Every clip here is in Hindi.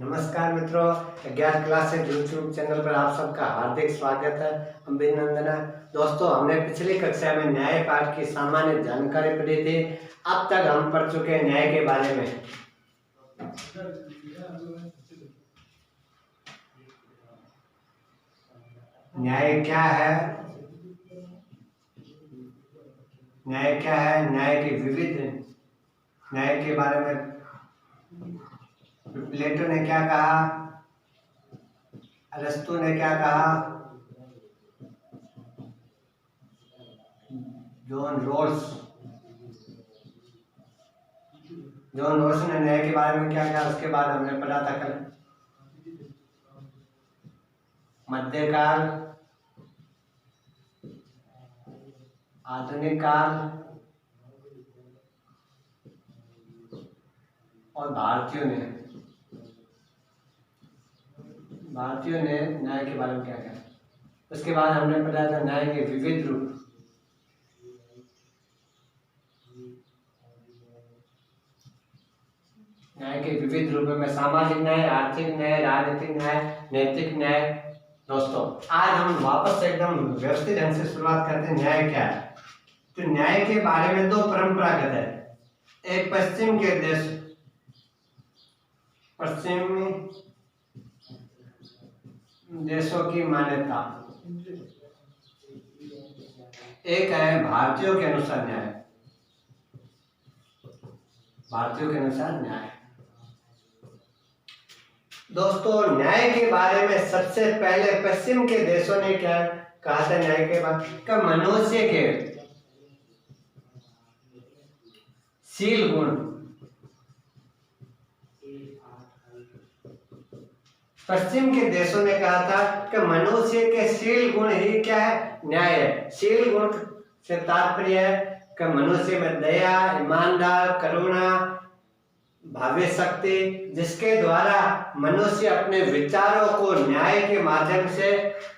नमस्कार मित्रों, अज्ञात क्लासेज यूट्यूब चैनल पर आप सबका हार्दिक स्वागत है। अभिनंदन। दोस्तों, हमने पिछली कक्षा में न्याय पाठ की सामान्य जानकारी पढ़ी थी। अब तक हम पढ़ चुके हैं न्याय के बारे में। न्याय क्या है? न्याय क्या है? न्याय के विविध न्याय के बारे में प्लेटो ने क्या कहा, अरस्तु ने क्या कहा, जॉन रोल्स ने न्याय के बारे में क्या कहा, उसके बाद हमने पढ़ा था कल मध्यकाल, आधुनिक काल और भारतीयों ने न्याय के बारे में क्या कहा। उसके बाद हमने पढ़ा था न्याय के विविध रूप। न्याय के विविध रूपों में सामाजिक न्याय, आर्थिक न्याय, राजनीतिक न्याय, नैतिक न्याय। दोस्तों, आज हम वापस एकदम व्यवस्थित ढंग से शुरुआत करते हैं। न्याय क्या है? तो न्याय के बारे में दो परंपरागत है। एक पश्चिमी देशों की मान्यता, एक है भारतीयों के अनुसार न्याय। दोस्तों, न्याय के बारे में सबसे पहले पश्चिम के देशों ने क्या कहा था न्याय के बारे में? मनुष्य के शील गुण, पश्चिम के देशों ने कहा था कि मनुष्य के शील गुण ही क्या है? न्याय है। शील गुण से तात्पर्य है कि मनुष्य में दया, ईमानदार, करुणा, भाव्य शक्ति, जिसके द्वारा मनुष्य अपने विचारों को न्याय के माध्यम से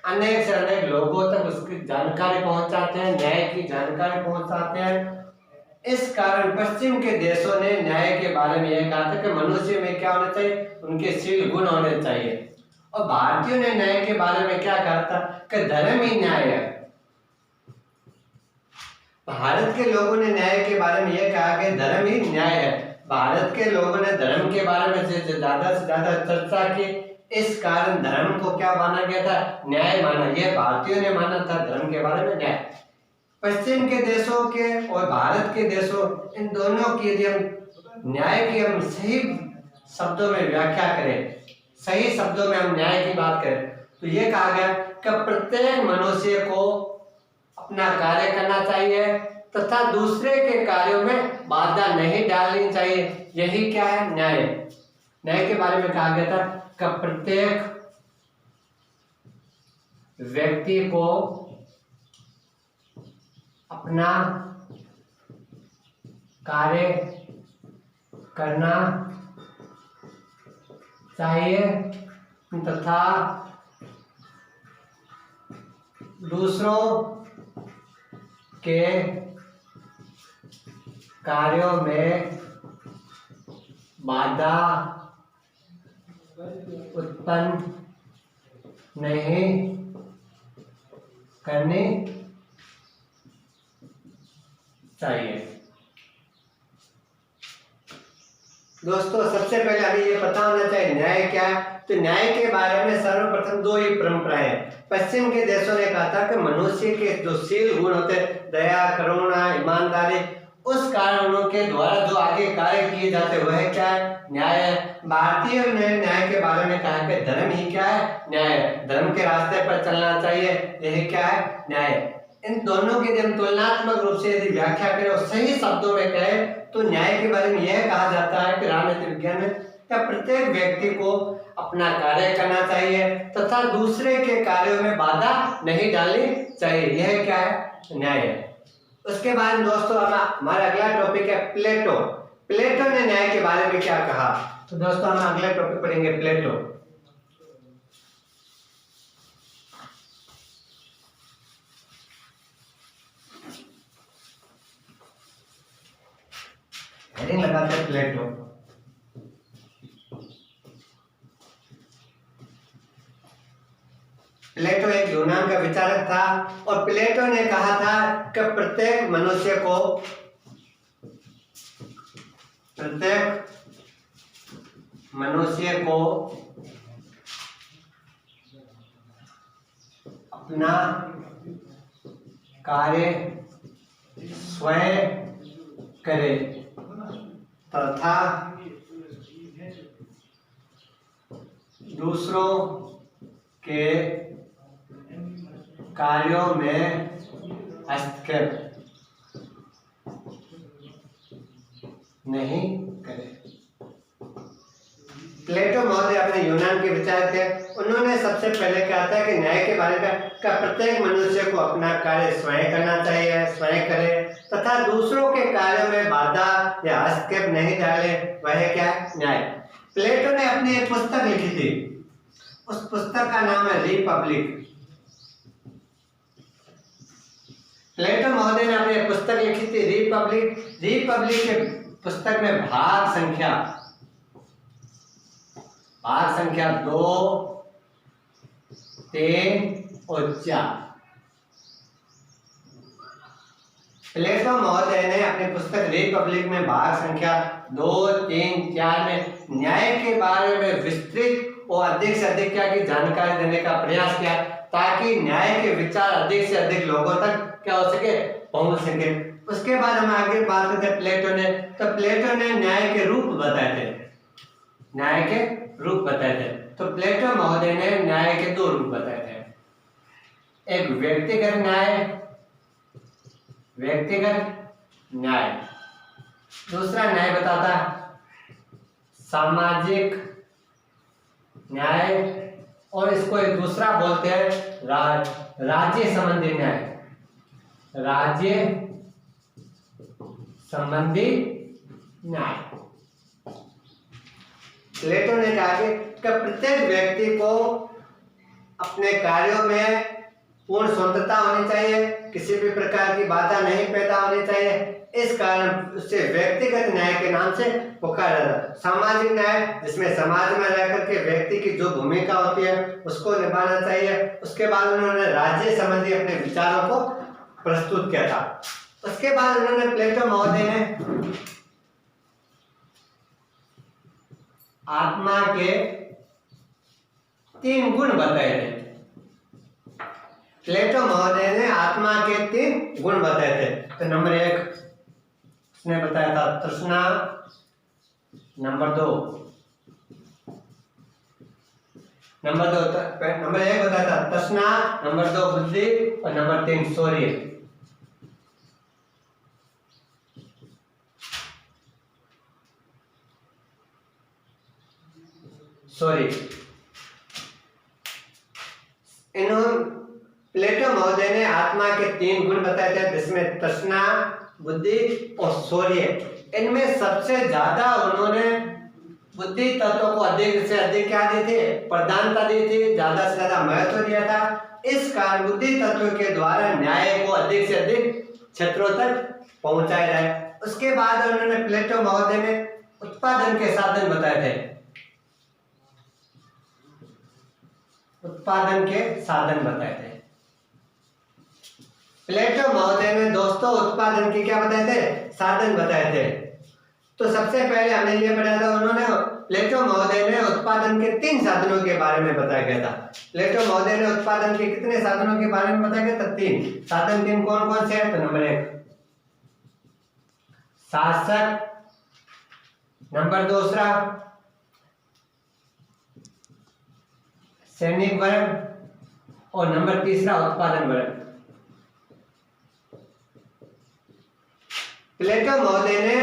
अनेक से अनेक लोगों तक उसकी जानकारी पहुंचाते हैं, न्याय की जानकारी पहुंचाते हैं। इस कारण पश्चिम के देशों ने न्याय के बारे में यह कहा था कि मनुष्य में क्या होना चाहिए? उनके शील गुण होने चाहिए। और भारतीयों ने न्याय के बारे में क्या कहा था कि धर्म ही न्याय है। भारत के लोगों ने न्याय के बारे में यह कहा कि धर्म ही न्याय है। भारत के लोगों ने धर्म के बारे में ज्यादा से ज्यादा चर्चा की। इस कारण धर्म को क्या माना गया था? न्याय माना। यह भारतीयों ने माना था धर्म के बारे में न्याय। पश्चिम के देशों के और भारत के देशों, इन दोनों की यदि हम न्याय की हम सही शब्दों में व्याख्या करें, सही शब्दों में हम न्याय की बात करें, तो ये कहा गया कि प्रत्येक मनुष्य को अपना कार्य करना चाहिए तथा दूसरे के कार्यों में बाधा नहीं डालनी चाहिए। यही क्या है? न्याय। न्याय के बारे में कहा गया था कि प्रत्येक व्यक्ति को अपना कार्य करना चाहिए तथा दूसरों के कार्यों में बाधा उत्पन्न नहीं करनी चाहिए। दोस्तों, सबसे पहले हमें ये पता होना चाहिए न्याय क्या है। तो न्याय के बारे में सर्वप्रथम दो ही परंपराएं हैं। पश्चिम के देशों ने कहा था कि मनुष्य के जो शील गुण होते, दया, करुणा, ईमानदारी, उस कारणों के द्वारा जो आगे कार्य किए जाते वह क्या है? न्याय है। भारतीयों ने न्याय के बारे में कहा कि धर्म ही क्या है? न्याय है। धर्म के रास्ते पर चलना चाहिए, यही क्या है? न्याय। इन दोनों की यदि हम तुलनात्मक रूप से यदि व्याख्या करें और सही शब्दों में कहें तो न्याय के बारे में यह कहा जाता है कि राजनीतिक विज्ञान में प्रत्येक व्यक्ति को अपना कार्य करना चाहिए तथा दूसरे के कार्यों में बाधा नहीं डालनी चाहिए। यह क्या है? न्याय है। उसके बाद दोस्तों हमारा अगला टॉपिक है प्लेटो ने न्याय के बारे में क्या कहा। तो दोस्तों, हम अगला टॉपिक पढ़ेंगे प्लेटो। हेडिंग लगाते हैं प्लेटो। प्लेटो एक यूनान का विचारक था और प्लेटो ने कहा था कि प्रत्येक मनुष्य को अपना कार्य स्वयं करे तथा दूसरों के कार्यों में हस्तक्षेप नहीं करे। प्लेटो महोदय अपने यूनान के विचारक थे। उन्होंने सबसे पहले कहा था कि न्याय के बारे में प्रत्येक मनुष्य को अपना कार्य स्वयं करना चाहिए, स्वयं करे तथा दूसरों के कार्यों में बाधा या हस्तक्षेप नहीं डाले। वह क्या? न्याय। प्लेटो ने अपनी एक पुस्तक लिखी थी, उस पुस्तक का नाम है रिपब्लिक। प्लेटो महोदय ने अपनी पुस्तक लिखी थी रिपब्लिक। रिपब्लिक के पुस्तक में भाग संख्या 2, 3 और 4। प्लेटो महोदय ने अपनी पुस्तक रिपब्लिक में भाग संख्या 2, 3, 4 में न्याय के बारे में विस्तृत और अधिक से अधिक क्या की जानकारी देने का प्रयास किया ताकि न्याय के विचार अधिक से अधिक लोगों तक क्या हो सके, पहुंच सके। उसके बाद हम आगे बात करते हैं प्लेटो ने। तो प्लेटो ने न्याय के रूप बताए थे, तो प्लेटो महोदय ने न्याय के 2 रूप बताए थे। एक व्यक्तिगत न्याय, दूसरा न्याय बताता सामाजिक न्याय, और इसको एक दूसरा बोलते हैं राज्य संबंधी न्याय। प्लेटो ने कहा कि प्रत्येक व्यक्ति को अपने कार्यों में पूर्ण स्वतंत्रता होनी चाहिए, किसी भी प्रकार की बाधा नहीं पैदा होनी चाहिए। इस कारण उससे व्यक्तिगत न्याय के नाम से पुकारा जाता। सामाजिक न्याय, जिसमें समाज में रहकर के व्यक्ति की जो भूमिका होती है उसको निभाना चाहिए। उसके बाद उन्होंने राज्य संबंधी अपने विचारों को प्रस्तुत किया था। उसके बाद उन्होंने प्लेटो महोदय ने आत्मा के 3 गुण बताए थे। प्लेटो महोदय ने आत्मा के 3 गुण बताए थे। तो नंबर 1 उसने बताया था तृष्णा, नंबर 1 बताया था तृष्णा, नंबर 2 बुद्धि और नंबर 3 शौर्य। प्लेटो महोदय ने आत्मा के 3 गुण बताए थे, जिसमें तृष्णा, बुद्धि और शौर्य। इनमें सबसे ज्यादा उन्होंने बुद्धि तत्व को अधिक से अधिक क्या दी थी, प्रधानता दी थी, ज्यादा से ज्यादा महत्व दिया था। इस कारण बुद्धि तत्व के द्वारा न्याय को अधिक से अधिक क्षेत्रों तक पहुंचाया जाए। उसके बाद उन्होंने प्लेटो महोदय ने उत्पादन के साधन बताए थे। प्लेटो महोदय ने दोस्तों उत्पादन के क्या बताए थे, साधन बताए थे। तो सबसे पहले हमने ये पढ़ा था, उन्होंने प्लेटो महोदय ने उत्पादन के 3 साधनों के बारे में बताया गया था। प्लेटो महोदय ने उत्पादन के कितने साधनों के बारे में बताया गया था? 3 साधन। 3 कौन कौन से हैं? तो नंबर 1 शासक, नंबर 2 सैनिक वर्ग और नंबर 3 उत्पादन वर्ग। प्लेटो महोदय ने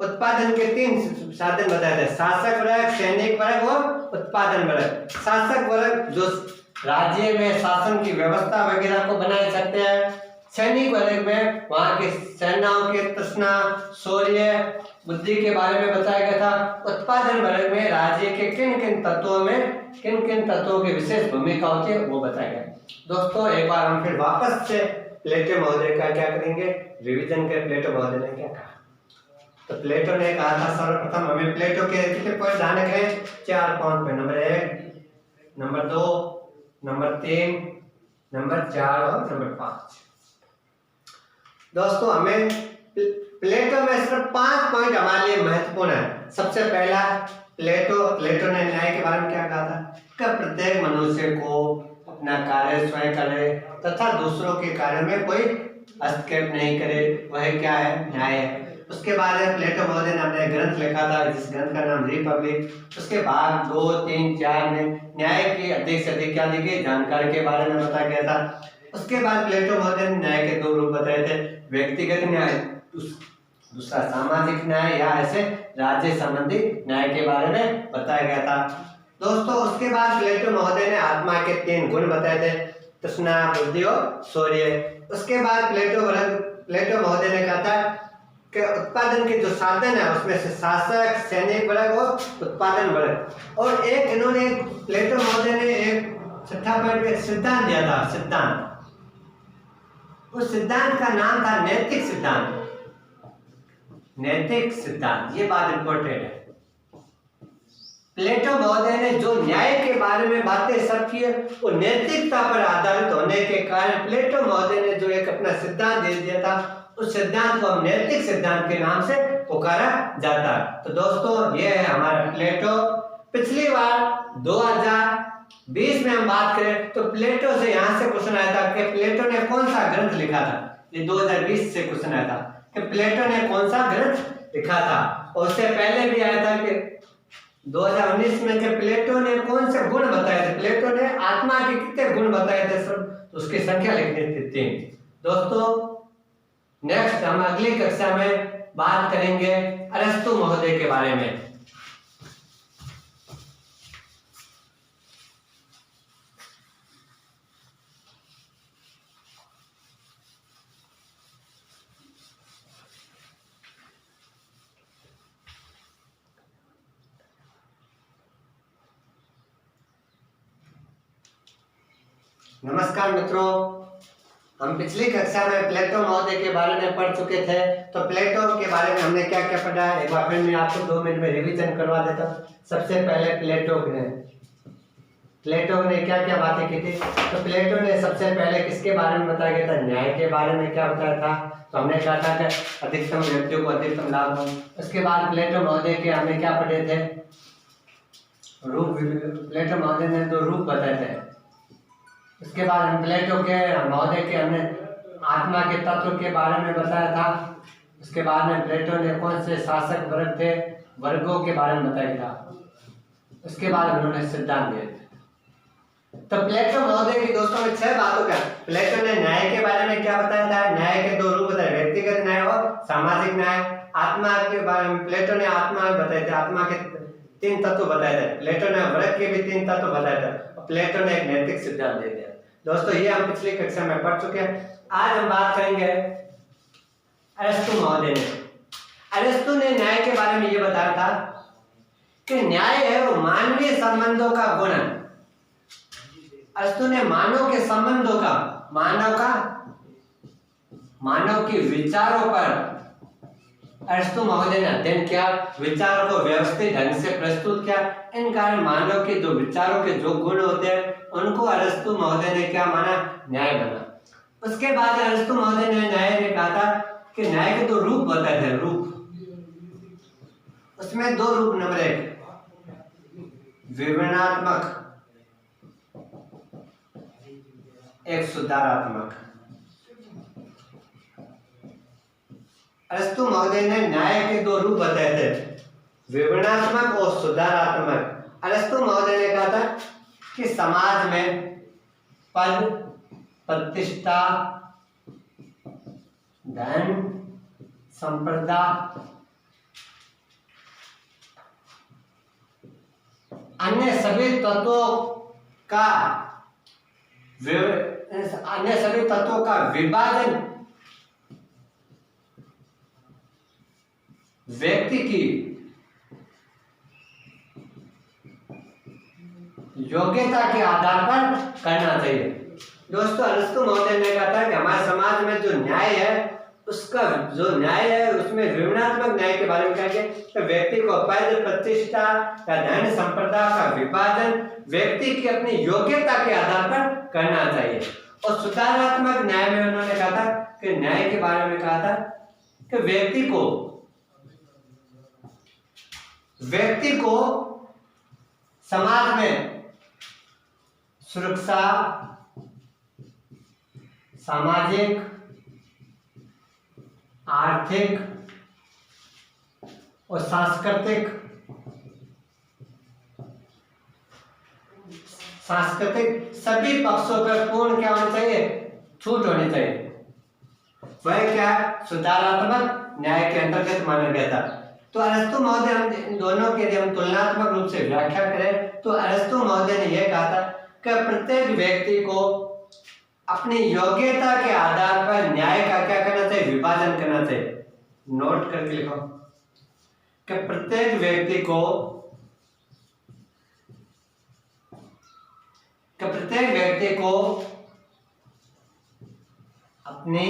उत्पादन के 3 साधन बताए थे, शासक वर्ग, सैनिक वर्ग और उत्पादन वर्ग। शासक वर्ग जो राज्य में शासन की व्यवस्था वगैरह को बनाए सकते हैं। सैनिक वर्ग में वहां के सेनाओं के तृष्णा, शौर्य, बुद्धि के बारे में बताया गया था। उत्पादन वर्ग में राज्य के किन किन तत्वों की विशेष भूमिका होती है वो बताया गया। दोस्तों एक बार हम फिर वापस से प्लेटो महोदय का क्या करेंगे, रिवीजन कर प्लेटो महोदय ने क्या कहा। तो प्लेटो ने कहा था, सर्वप्रथम हमें प्लेटो के कितने पॉइंट ध्यान रखें, 4 पॉइंट पे। नंबर 1, नंबर 2, नंबर 3, नंबर 4 और नंबर 5। दोस्तों हमें प्लेटो में सिर्फ 5 पॉइंट हमारे लिए महत्वपूर्ण है। सबसे पहला, प्लेटो ने न्याय के बारे में क्या कहा था कि प्रत्येक मनुष्य को अपना कार्य स्वयं करे तथा दूसरों के कार्य में कोई हस्तक्षेप नहीं करे, वह क्या है, न्याय है। उसके बाद प्लेटो महोदय ने अपने ग्रंथ लिखा था जिस ग्रंथ का नाम रिपब्लिक। उसके भाग 2, 3, 4 में न्याय की अधिक से अधिक क्या दी जानकारी के बारे में बताया गया था। उसके बाद प्लेटो महोदय ने न्याय के 2 रूप बताए थे, व्यक्तिगत न्याय, दूसरा सामाजिक न्याय या ऐसे राज्य संबंधी न्याय के बारे में बताया गया था। दोस्तों उसके बाद प्लेटो महोदय ने आत्मा के 3 गुण बताए थे, तृष्णा, बुद्धि और शौर्य। उसके बाद प्लेटो महोदय ने कहा था कि उत्पादन के जो साधन है उसमें से शासक, सैनिक वर्ग और उत्पादन वर्ग। और एक इन्होंने प्लेटो महोदय ने एक 6ठा पॉइंट में सिद्धांत दिया था, सिद्धांत। उस सिद्धांत का नाम था नैतिक सिद्धांत। नैतिक सिद्धांत, ये बात इंपॉर्टेंट है। प्लेटो महोदय ने जो न्याय के बारे में बातें सब की वो नैतिकता पर आधारित होने के कारण प्लेटो महोदय ने जो एक अपना सिद्धांत दे दिया था, उस सिद्धांत को हम नैतिक सिद्धांत के नाम से पुकारा जाता है। तो दोस्तों ये है हमारा प्लेटो। पिछली बार 2020 में हम बात करें तो प्लेटो से यहाँ से क्वेश्चन आया था कि प्लेटो ने कौन सा ग्रंथ लिखा था। ये 2020 से क्वेश्चन आया था कि प्लेटो ने कौन सा ग्रंथ लिखा था। और उससे पहले भी आया था कि 2019 में कि प्लेटो ने कौन से गुण बताए थे। प्लेटो ने आत्मा के कितने गुण बताए थे सब, तो उसकी संख्या लिखनी थी 3। दोस्तों नेक्स्ट हम अगली कक्षा में बात करेंगे अरस्तु महोदय के बारे में। नमस्कार मित्रों, हम पिछली कक्षा में प्लेटो महोदय के बारे में पढ़ चुके थे। तो प्लेटो के बारे में हमने क्या क्या पढ़ा है, एक बार फिर मैं आपको 2 मिनट में रिवीजन करवा देता हूँ। सबसे पहले प्लेटो ने क्या क्या बातें की थी। तो प्लेटो ने सबसे पहले किसके बारे में बताया गया था, न्याय के बारे में क्या बताया था। तो हमने कहा था कि अधिकतम व्यक्तियों को अधिकतम लाभ हो। उसके बाद प्लेटो महोदय के हमने क्या पढ़े थे, रूप। प्लेटो महोदय ने 2 रूप बताए थे। उसके बाद हम प्लेटो के महोदय के हमने आत्मा के तत्व के बारे में बताया था। उसके बाद में प्लेटो ने कौन से शासक वर्ग थे, वर्गों के बारे में बताया था। उसके बाद उन्होंने सिद्धांत दिए थे। तो प्लेटो महोदय की दोस्तों में 6 बातों का, प्लेटो ने न्याय के बारे में क्या बताया था, न्याय के 2 रूप बताए, व्यक्तिगत न्याय और सामाजिक न्याय। आत्मा के बारे में प्लेटो ने आत्मा बताए थे, आत्मा के 3 तत्व बताए थे। प्लेटो ने वर्ग के भी 3 तत्व बताए थे। प्लेटो ने एक नैतिक सिद्धांत दे दिया। दोस्तों ये हम पिछली कक्षा में पढ़ चुके हैं। आज हम बात करेंगे अरस्तु महोदय ने। अरस्तु ने न्याय के बारे में ये बताया था कि न्याय है वो मानवीय संबंधों का गुण है। अरस्तु ने मानव के संबंधों का, मानव के विचारों पर अरस्तु महोदय ने अध्ययन किया, विचारों को व्यवस्थित ढंग से प्रस्तुत किया। इन कारण मानव के जो विचारों के जो गुण होते हैं उनको अरस्तु महोदय ने क्या माना, न्याय बना। उसके बाद अरस्तु महोदय ने न्याय ने कहा था कि न्याय के 2 रूप बताए थे, रूप। उसमें 2 रूप, नंबर 1 विवरणात्मक, एक सुधारात्मक। अरस्तु महोदय ने न्याय के 2 रूप बताए थे, विवरणात्मक और सुधारात्मक। अरस्तु महोदय ने कहा था कि समाज में पद, प्रतिष्ठा, धन, संपदा, अन्य सभी तत्वों का विभाजन व्यक्ति की योग्यता के आधार पर करना चाहिए। दोस्तों अरस्तु महोदय ने कहा था कि हमारे समाज में जो न्याय है उसका जो न्याय है उसमें विवरणात्मक न्याय के बारे में कहा गया तो व्यक्ति को पद प्रतिष्ठा या धन संपदा का विभाजन व्यक्ति की अपनी योग्यता के आधार पर करना चाहिए। और सुधारात्मक न्याय में उन्होंने कहा था कि न्याय के बारे में कहा था कि व्यक्ति को समाज में सुरक्षा, सामाजिक, आर्थिक और सांस्कृतिक सभी पक्षों पर पूर्ण क्या होना चाहिए, छूट होनी चाहिए। वह क्या सुधारात्मक न्याय के अंतर्गत माना गया था। तो अरस्तु महोदय, हम इन दोनों के लिए हम तुलनात्मक रूप से व्याख्या करें तो अरस्तु महोदय ने यह कहा था कि प्रत्येक व्यक्ति को अपनी योग्यता के आधार पर न्याय का क्या करना चाहिए, विभाजन करना चाहिए। नोट करके लिखो कि प्रत्येक व्यक्ति को अपनी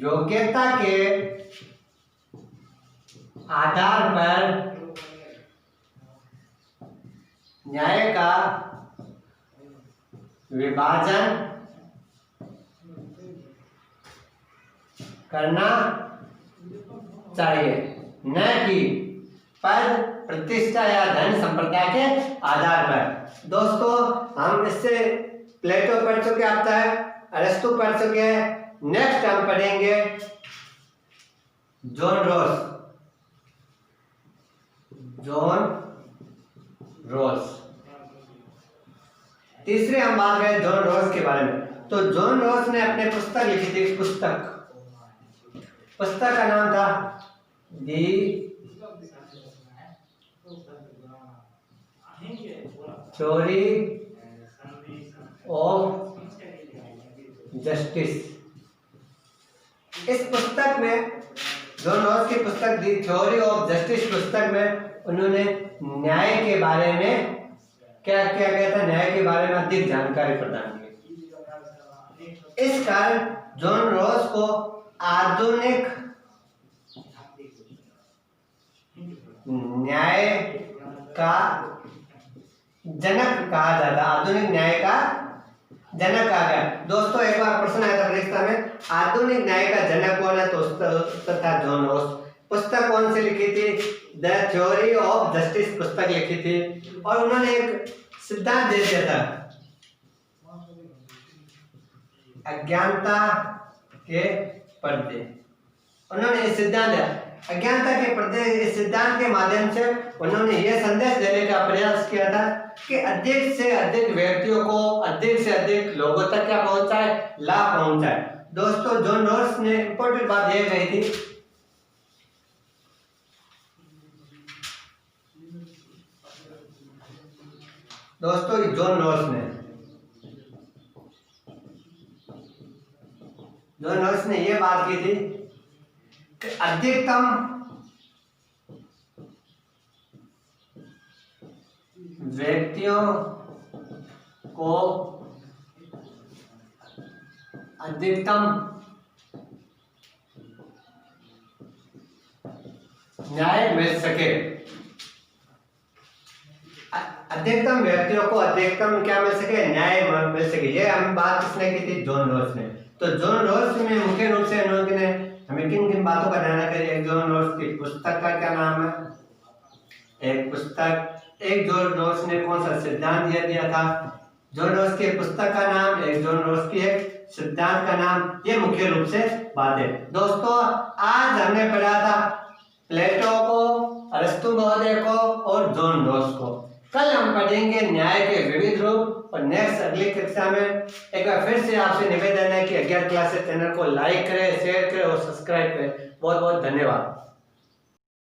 योग्यता के आधार पर न्याय का विभाजन करना चाहिए, न कि पद प्रतिष्ठा या धन संपदा के आधार पर। दोस्तों, हम इससे प्लेटो पढ़ चुके, आता है अरस्तु पढ़ चुके हैं। नेक्स्ट हम पढ़ेंगे जॉन रॉस। तीसरे हम बात करें जॉन रॉस के बारे में। तो जॉन रॉस ने अपने पुस्तक लिखी थी। पुस्तक का नाम था दी थ्योरी ऑफ जस्टिस। इस पुस्तक में, जॉन रॉस की पुस्तक दी थ्योरी ऑफ जस्टिस पुस्तक में उन्होंने न्याय के बारे में क्या गया था, न्याय के बारे में अधिक जानकारी प्रदान की। इस कारण जॉन रॉस को आधुनिक न्याय का जनक कहा जाता, आधुनिक न्याय का जनक कहा गया। दोस्तों, एक बार प्रश्न आया था परीक्षा में, आधुनिक न्याय का जनक कौन है? तो उत्तर था जॉन रॉस। पुस्तक कौन सी लिखी थी? द थ्योरी ऑफ जस्टिस पुस्तक लिखी थी। और उन्होंने एक सिद्धांत दे दिया था, अज्ञानता के पर्दे। उन्होंने इस सिद्धांत दिया, अज्ञानता के पर्दे। इस सिद्धांत के माध्यम से उन्होंने यह संदेश देने का प्रयास किया था कि अधिक से अधिक व्यक्तियों को, अधिक से अधिक लोगों तक क्या पहुंचाए, लाभ पहुंचाए। दोस्तों, जॉन रॉस ने इंपॉर्टेंट बात यह कही थी, दोस्तों जॉन रॉस ने यह बात की थी कि अधिकतम व्यक्तियों को अधिकतम न्याय मिल सके, अधिकतम व्यक्तियों को अधिकतम क्या मिल सके, न्याय मिल सके। ये हम बात किसने की थी? जॉन रॉस ने। तो जॉन रॉस में मुख्य रूप से उन्होंने हमें किन किन बातों का ध्यान रखा है? जॉन रॉस की पुस्तक का क्या नाम है? एक जॉन रॉस ने कौन सा सिद्धांत दिया था? जॉन रॉस की पुस्तक का नाम, एक जॉन रॉस की एक सिद्धांत का नाम, ये मुख्य रूप से बात है। दोस्तों, आज हमने पढ़ा था प्लेटो को, अरस्तु महोदय को और जॉन रॉस को। कल हम पढ़ेंगे न्याय के विविध रूप। और नेक्स्ट अगली कक्षा में एक बार फिर से आपसे निवेदन है कि 11 क्लासेस चैनल को लाइक करें, शेयर करें और सब्सक्राइब करें। बहुत बहुत धन्यवाद।